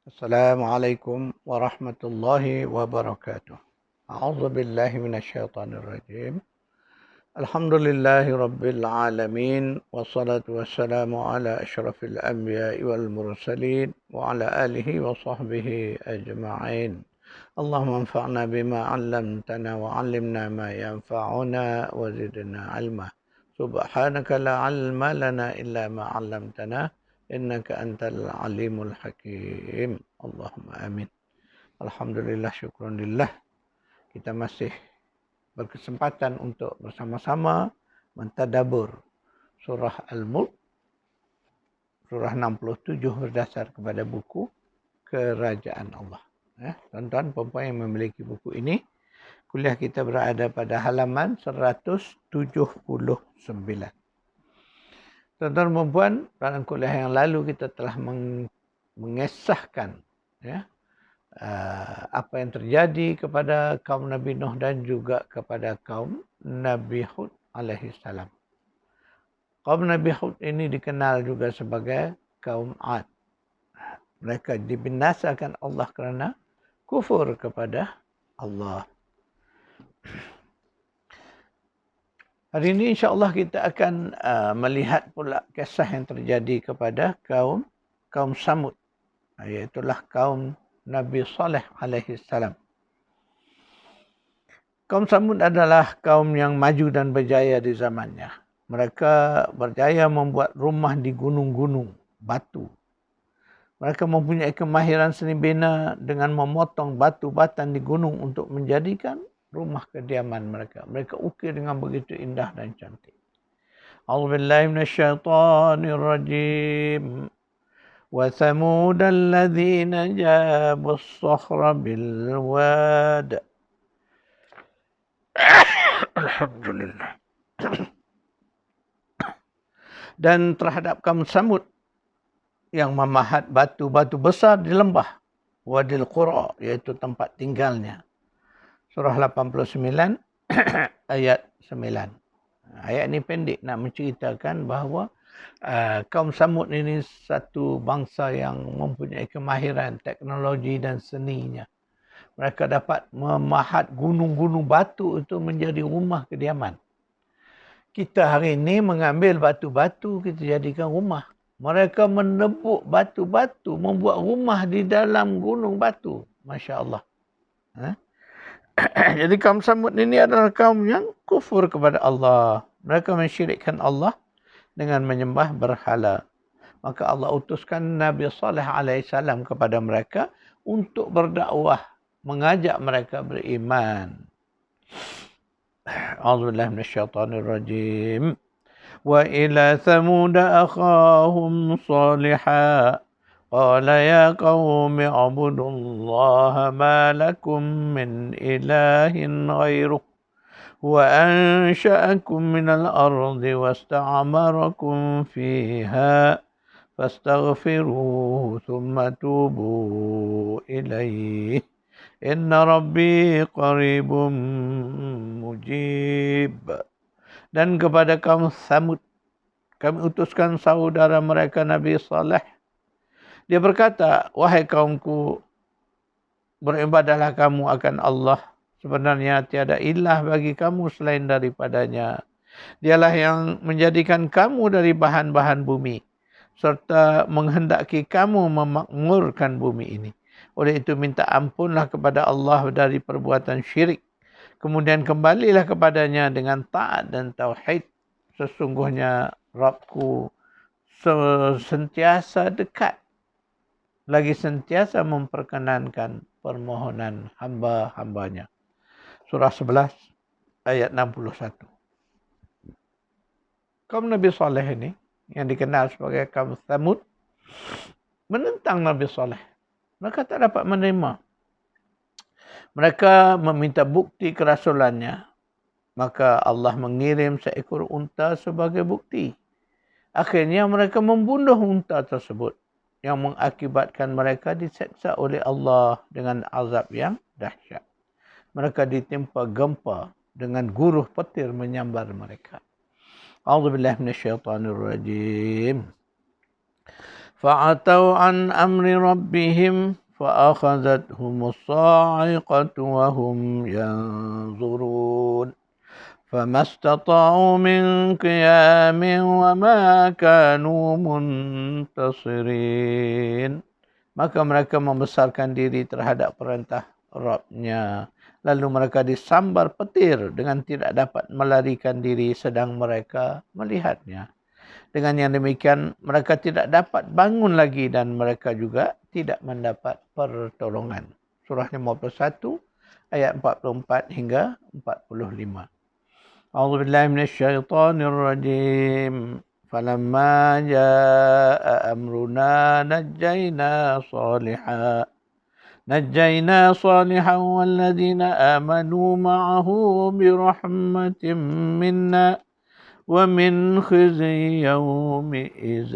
Assalamualaikum warahmatullahi wabarakatuh. A'udzu billahi minasyaitonir rajim. Alhamdulillahi rabbil alamin wassalatu wassalamu ala asyrafil anbiya'i wal mursalin wa ala alihi wa sahbihi ajma'in. Allahumma anfa'na bima 'allamtana wa 'allimna ma yanfa'una wa zidna 'ilma. Subhanaka la 'ilma lana illa ma 'allamtana innaka antal alimul hakim. Allahumma amin. Alhamdulillah, syukurillah. Kita masih berkesempatan untuk bersama-sama mentadabur surah Al-Mulk, surah 67 berdasar kepada buku Kerajaan Allah. Tuan-tuan, puan-puan yang memiliki buku ini, kuliah kita berada pada halaman 179. Tuan-tuan dan puan, dalam kuliah yang lalu kita telah mengesahkan apa yang terjadi kepada kaum Nabi Nuh dan juga kepada kaum Nabi Hud alaihi salam. Kaum Nabi Hud ini dikenal juga sebagai kaum Ad. Mereka dibinasakan Allah kerana kufur kepada Allah. Hari ini insya-Allah kita akan melihat pula kisah yang terjadi kepada kaum Samud, iaitulah kaum Nabi Saleh alaihi salam. Kaum Samud adalah kaum yang maju dan berjaya di zamannya. Mereka berjaya membuat rumah di gunung-gunung batu. Mereka mempunyai kemahiran seni bina dengan memotong batu batan di gunung untuk menjadikan rumah kediaman mereka. Mereka ukir dengan begitu indah dan cantik. A'udzubillahi minasyaitonir rajim. Wa thamud alladhina jabu as-sakhra bil wad. Alhamdulillah. Dan terhadap kaum Samud yang memahat batu-batu besar di lembah Wadil Qura, iaitu tempat tinggalnya. Surah 89 ayat 9. Ayat ini pendek nak menceritakan bahawa kaum Samud ini satu bangsa yang mempunyai kemahiran teknologi dan seninya. Mereka dapat memahat gunung-gunung batu untuk menjadi rumah kediaman. Kita hari ini mengambil batu-batu, kita jadikan rumah. Mereka menebuk batu-batu, membuat rumah di dalam gunung batu. Masya Allah. Jadi kaum Samud ini adalah kaum yang kufur kepada Allah. Mereka mensyirikkan Allah dengan menyembah berhala. Maka Allah utuskan Nabi Saleh alaihissalam kepada mereka untuk berdakwah, mengajak mereka beriman. A'udzubillahi minasyaitonir rajim. Wa ila thamud akhahum salihah. قال يا قوم اعبدوا الله ما لكم من إله غيره وأنشأكم من الأرض واستعمركم فيها فاستغفروه ثم توبوا إليه إن ربي قريب مجيب. Dan kepada kaum Samud kami utuskan saudara mereka Nabi Saleh. Dia berkata, wahai kaumku, beribadahlah kamu akan Allah. Sebenarnya tiada ilah bagi kamu selain daripadanya. Dialah yang menjadikan kamu dari bahan-bahan bumi, serta menghendaki kamu memakmurkan bumi ini. Oleh itu minta ampunlah kepada Allah dari perbuatan syirik. Kemudian kembalilah kepadanya dengan taat dan tauhid. Sesungguhnya Rabbku sentiasa dekat, lagi sentiasa memperkenankan permohonan hamba-hambanya. Surah 11 ayat 61. Kaum Nabi Saleh ini, yang dikenal sebagai kaum Samud, menentang Nabi Saleh. Mereka tak dapat menerima. Mereka meminta bukti kerasulannya. Maka Allah mengirim seekor unta sebagai bukti. Akhirnya mereka membunuh unta tersebut, yang mengakibatkan mereka diseksa oleh Allah dengan azab yang dahsyat. Mereka ditimpa gempa dengan guruh petir menyambar mereka. A'udzubillahi minasyaitonir rajim. فعتوا عن أمر ربهم فأخذتهم الصاعقة وهم ينظرون فما استطاعوا من قيام وما كانوا منتصرين. Maka mereka membesarkan diri terhadap perintah Rabb-Nya. Lalu mereka disambar petir dengan tidak dapat melarikan diri sedang mereka melihatnya. Dengan yang demikian mereka tidak dapat bangun lagi dan mereka juga tidak mendapat pertolongan. Surah 51 ayat 44 hingga 45. A'udzu billahi minasyaitonir rajim. فلما جاء أمرنا نجينا صالحا والذين آمنوا معه برحمة منا ومن خزي يومئذ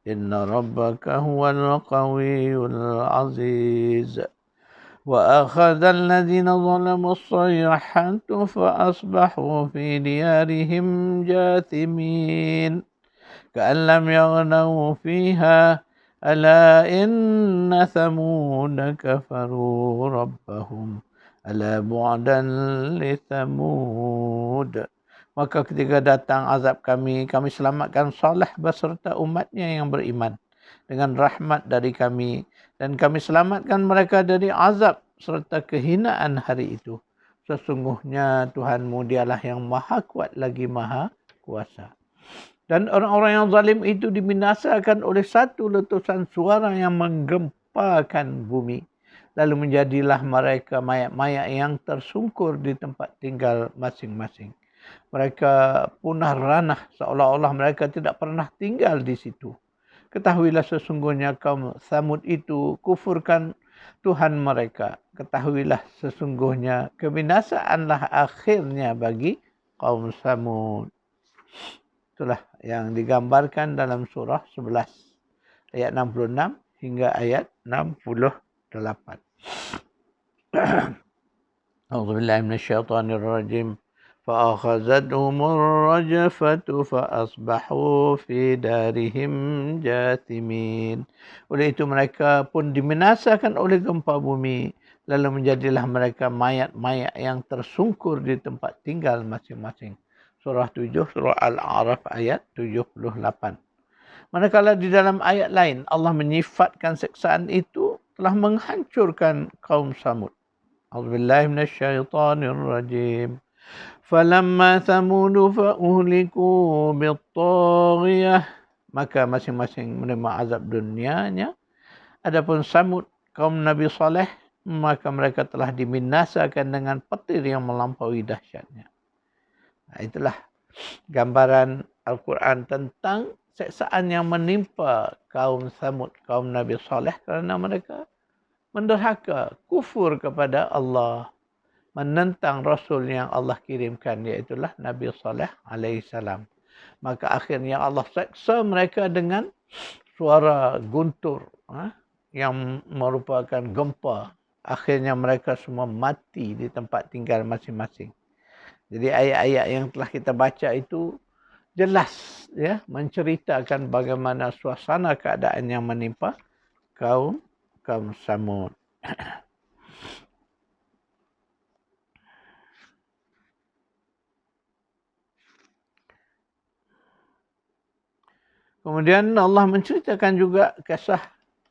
إن ربك هو القوي العزيز وأخذ الذين ظلموا الصيحة فأصبحوا في ديارهم جاثمين كأن لم يغنوا فيها ألا إن ثمود كفروا ربهم ألا بعدا لثمود. Maka ketika datang azab kami selamatkan Saleh beserta umatnya yang beriman dengan rahmat dari kami, dan kami selamatkan mereka dari azab serta kehinaan hari itu. Sesungguhnya Tuhanmu dialah yang maha kuat lagi maha kuasa. Dan orang-orang yang zalim itu dibinasakan oleh satu letusan suara yang menggempakan bumi. Lalu menjadilah mereka mayat-mayat yang tersungkur di tempat tinggal masing-masing. Mereka punah ranah seolah-olah mereka tidak pernah tinggal di situ. Ketahuilah sesungguhnya kaum Tsamud itu kufurkan Tuhan mereka. Ketahuilah sesungguhnya kebinasaanlah akhirnya bagi kaum Tsamud. Itulah yang digambarkan dalam surah 11 ayat 66 hingga ayat 68. A'udzubillahi minasyaitonir rajim. فأخذتهم الرجفة فأصبحوا في دارهم جاثمين. Oleh itu mereka pun dibinasakan oleh gempa bumi, lalu menjadilah mereka mayat-mayat yang tersungkur di tempat tinggal masing-masing. Surah 7, surah Al-A'raf ayat 78. Manakala di dalam ayat lain Allah menyifatkan siksaan itu telah menghancurkan kaum Samud. A'udzubillahi minasyaitonir rajim. Falamma Thamud fa'uhliku bit-taghiyah. Maka masing-masing menerima azab dunianya. Adapun Samud, kaum Nabi Saleh, maka mereka telah dibinasakan dengan petir yang melampaui dahsyatnya. Nah, itulah gambaran Al-Quran tentang siksaan yang menimpa kaum Tsamud, kaum Nabi Saleh, kerana mereka menderhaka, kufur kepada Allah, menentang Rasul yang Allah kirimkan, iaitulah Nabi Saleh alaihissalam. Maka akhirnya Allah seksa mereka dengan suara guntur yang merupakan gempa. Akhirnya mereka semua mati di tempat tinggal masing-masing. Jadi ayat-ayat yang telah kita baca itu jelas ya menceritakan bagaimana suasana keadaan yang menimpa kaum Samud. Kemudian Allah menceritakan juga kisah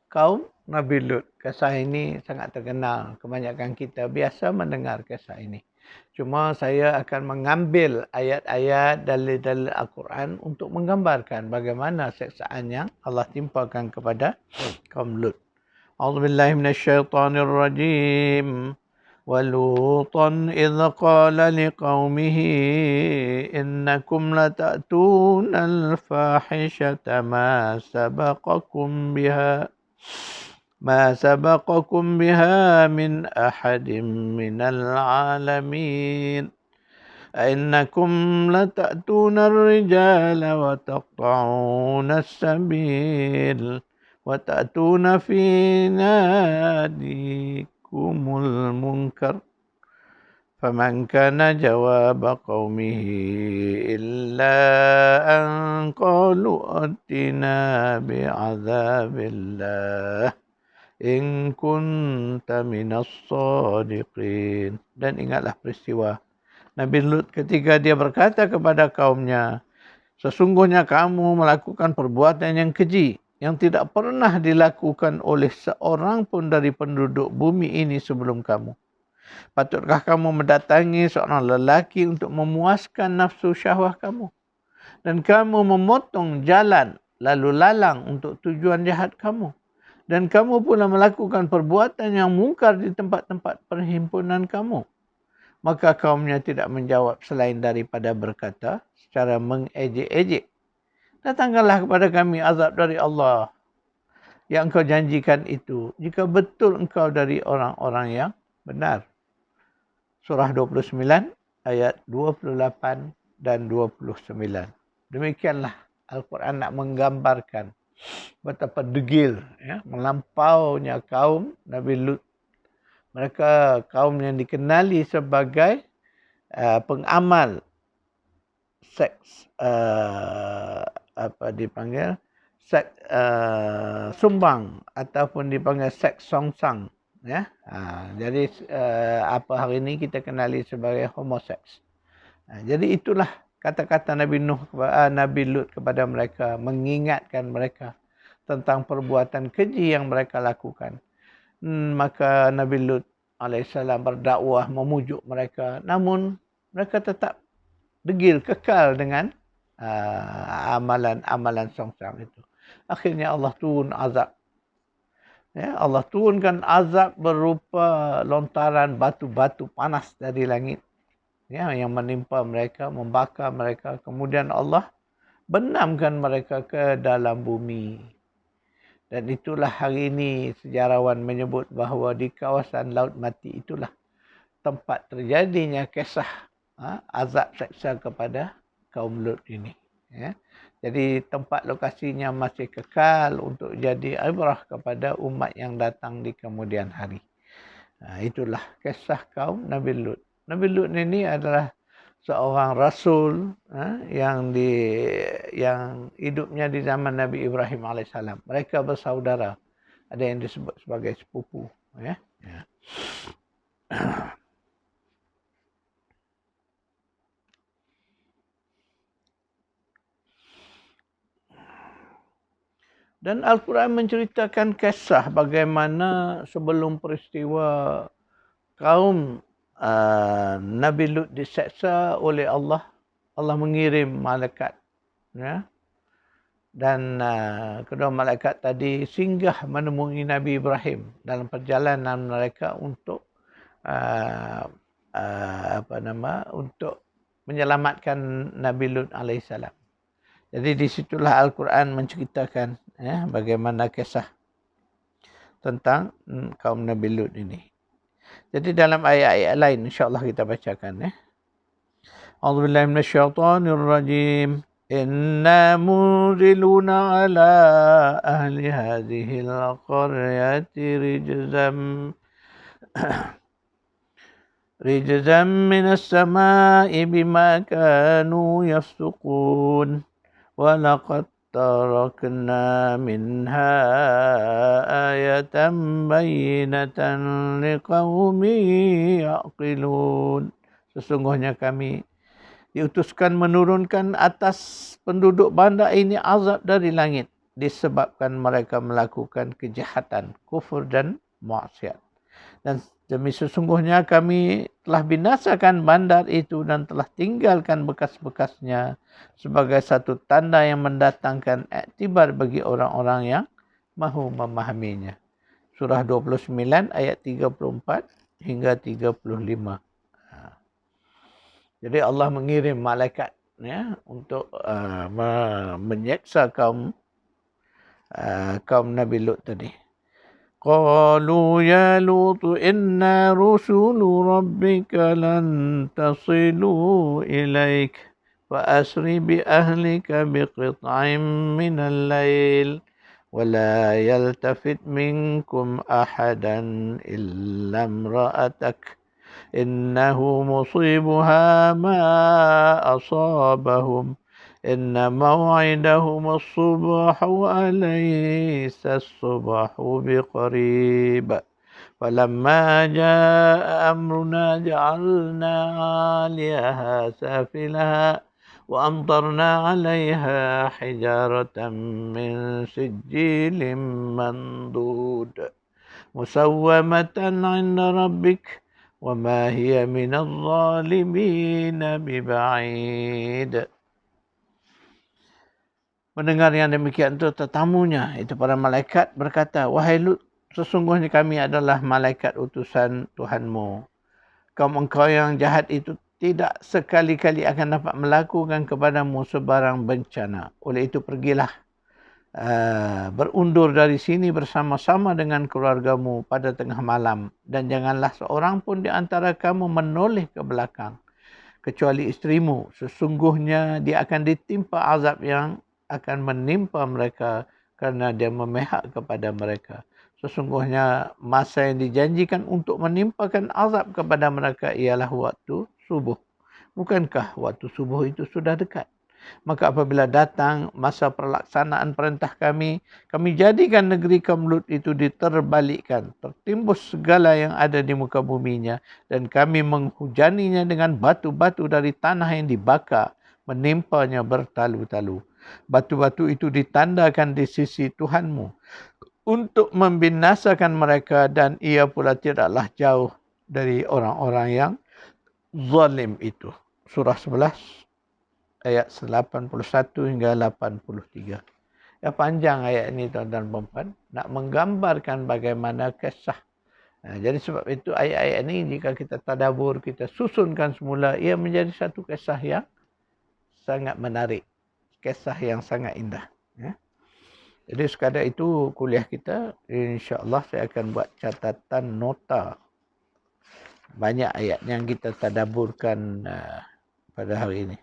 kaum Nabi Lut. Kisah ini sangat terkenal. Kebanyakan kita biasa mendengar kisah ini. Cuma saya akan mengambil ayat-ayat dalil-dalil Al-Quran untuk menggambarkan bagaimana siksaan yang Allah timpakan kepada kaum Lut. A'udzubillahi minasyaitonirrajim. وَلُوطًا إِذْ قَالَ لِقَوْمِهِ إِنَّكُمْ لَتَأْتُونَ الْفَاحِشَةَ ما سبقكم بها من أحد من العالمين أئنكم لتأتون الرجال وتقطعون السبيل وتأتون في ناديكم المنكر فمن كان جواب قومه إلا أن قالوا ائتنا بعذاب الله إن كنت من الصادقين. Dan ingatlah peristiwa Nabi Lut ketika dia berkata kepada kaumnya, sesungguhnya kamu melakukan perbuatan yang keji yang tidak pernah dilakukan oleh seorang pun dari penduduk bumi ini sebelum kamu. Patutkah kamu mendatangi seorang lelaki untuk memuaskan nafsu syahwah kamu? Dan kamu memotong jalan lalu lalang untuk tujuan jahat kamu. Dan kamu pula melakukan perbuatan yang mungkar di tempat-tempat perhimpunan kamu. Maka kaumnya tidak menjawab selain daripada berkata secara mengejek-ejek, datangkanlah kepada kami azab dari Allah yang engkau janjikan itu, jika betul engkau dari orang-orang yang benar. Surah 29 ayat 28 dan 29. Demikianlah Al-Quran nak menggambarkan betapa degil, melampaunya kaum Nabi Lut. Mereka kaum yang dikenali sebagai pengamal seks, seks sumbang ataupun dipanggil seks songsang. Jadi apa hari ini kita kenali sebagai homoseks. Jadi itulah kata-kata Nabi Lut kepada mereka, mengingatkan mereka tentang perbuatan keji yang mereka lakukan. Maka Nabi Lut alaihissalam berdakwah memujuk mereka, namun mereka tetap degil, kekal dengan amalan-amalan songsang itu. Akhirnya Allah turun azab. Allah turunkan azab berupa lontaran batu-batu panas dari langit, yang menimpa mereka, membakar mereka. Kemudian Allah benamkan mereka ke dalam bumi. Dan itulah hari ini sejarawan menyebut bahawa di kawasan Laut Mati itulah tempat terjadinya kisah azab seksa kepada kaum Lut ini. Jadi tempat lokasinya masih kekal untuk jadi ibrah kepada umat yang datang di kemudian hari. Itulah kisah kaum Nabi Lut. Nabi Lut ini adalah seorang rasul yang hidupnya di zaman Nabi Ibrahim alaihissalam. Mereka bersaudara. Ada yang disebut sebagai sepupu. Dan Al-Quran menceritakan kisah bagaimana sebelum peristiwa kaum Nabi Lut diseksa oleh Allah. Allah mengirim malaikat. Dan kedua malaikat tadi singgah menemui Nabi Ibrahim dalam perjalanan mereka untuk untuk menyelamatkan Nabi Lut alaihissalam. Jadi di situlah Al-Quran menceritakan bagaimana kisah tentang kaum Nabi Lut ini. Jadi dalam ayat-ayat lain insya-Allah kita bacakan. A'udzubillahi minasyaitonirrajim. Inna munziluna ala ahli hadhil qaryati rijzam minas sama'i bima kanu yafsuqun wa laqad tarakna minha ayatan bayyinatan liqaumin yaqilun. Sesungguhnya kami diutuskan menurunkan atas penduduk bandar ini azab dari langit disebabkan mereka melakukan kejahatan, kufur dan maksiat. Dan demi sesungguhnya kami telah binasakan bandar itu dan telah tinggalkan bekas-bekasnya sebagai satu tanda yang mendatangkan iktibar bagi orang-orang yang mahu memahaminya. Surah 29 ayat 34 hingga 35. Jadi Allah mengirim malaikat untuk menyeksa kaum Nabi Lut tadi. Qalu ya Lut inna rusulu rabbika lan tasilu ilaik fa asri bi ahlika biqit'in min al-lail wa la yaltafit minkum ahadan illa imra'atak innahu musibuha ma asabahum inna maw'idahum as-subhu alaysa as-subhu biqarib. فلما جاء أمرنا جعلنا عاليها سافلها وأمطرنا عليها حجارة من سجيل منضود مسومة عند ربك وما هي من الظالمين ببعيد. Mendengar yang demikian itu, tetamunya, itu para malaikat berkata, wahai Lut, sesungguhnya kami adalah malaikat utusan Tuhanmu. Kaum engkau yang jahat itu tidak sekali-kali akan dapat melakukan kepadamu sebarang bencana. Oleh itu pergilah, berundur dari sini bersama-sama dengan keluargamu pada tengah malam. Dan janganlah seorang pun di antara kamu menoleh ke belakang, kecuali isterimu. Sesungguhnya dia akan ditimpa azab yang akan menimpa mereka kerana dia memihak kepada mereka. Sesungguhnya masa yang dijanjikan untuk menimpakan azab kepada mereka ialah waktu subuh. Bukankah waktu subuh itu sudah dekat? Maka apabila datang masa perlaksanaan perintah kami jadikan negeri kaum Lut itu diterbalikkan, tertimbus segala yang ada di muka buminya, dan kami menghujaninya dengan batu-batu dari tanah yang dibakar, menimpanya bertalu-talu. Batu-batu itu ditandakan di sisi Tuhanmu untuk membinasakan mereka, dan ia pula tidaklah jauh dari orang-orang yang zalim itu. Surah 11 ayat 81 hingga 83. Ya, panjang ayat ini tuan-tuan dan puan, nak menggambarkan bagaimana kisah. Jadi sebab itu ayat-ayat ini jika kita tadabbur, kita susunkan semula, ia menjadi satu kisah yang sangat menarik. Kisah yang sangat indah. Ya. Jadi sekadar itu kuliah kita, insya-Allah saya akan buat catatan nota banyak ayat yang kita tadabburkan pada hari ini.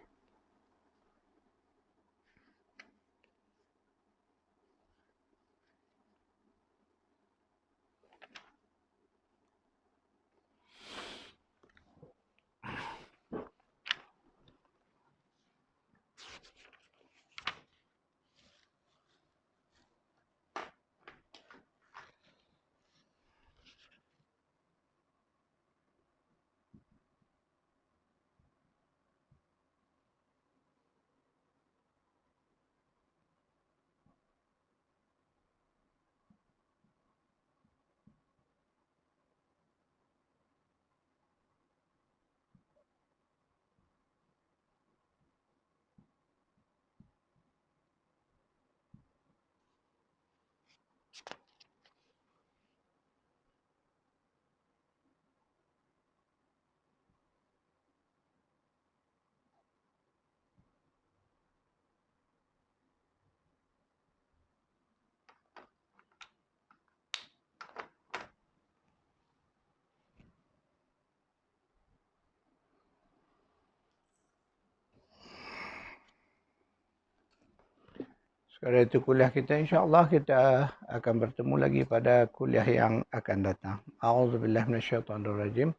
Sekarang itu kuliah kita, insya-Allah kita akan bertemu lagi pada kuliah yang akan datang. A'udzubillahi minasyaitonirrajim.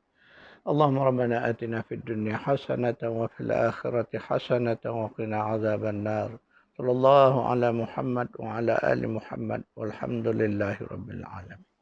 Allahumma rabbana atina fid dunya hasanatan wa fil akhirati hasanatan wa qina adzabannar. Sallallahu ala Muhammad wa ala ali Muhammad walhamdulillahi rabbil alamin.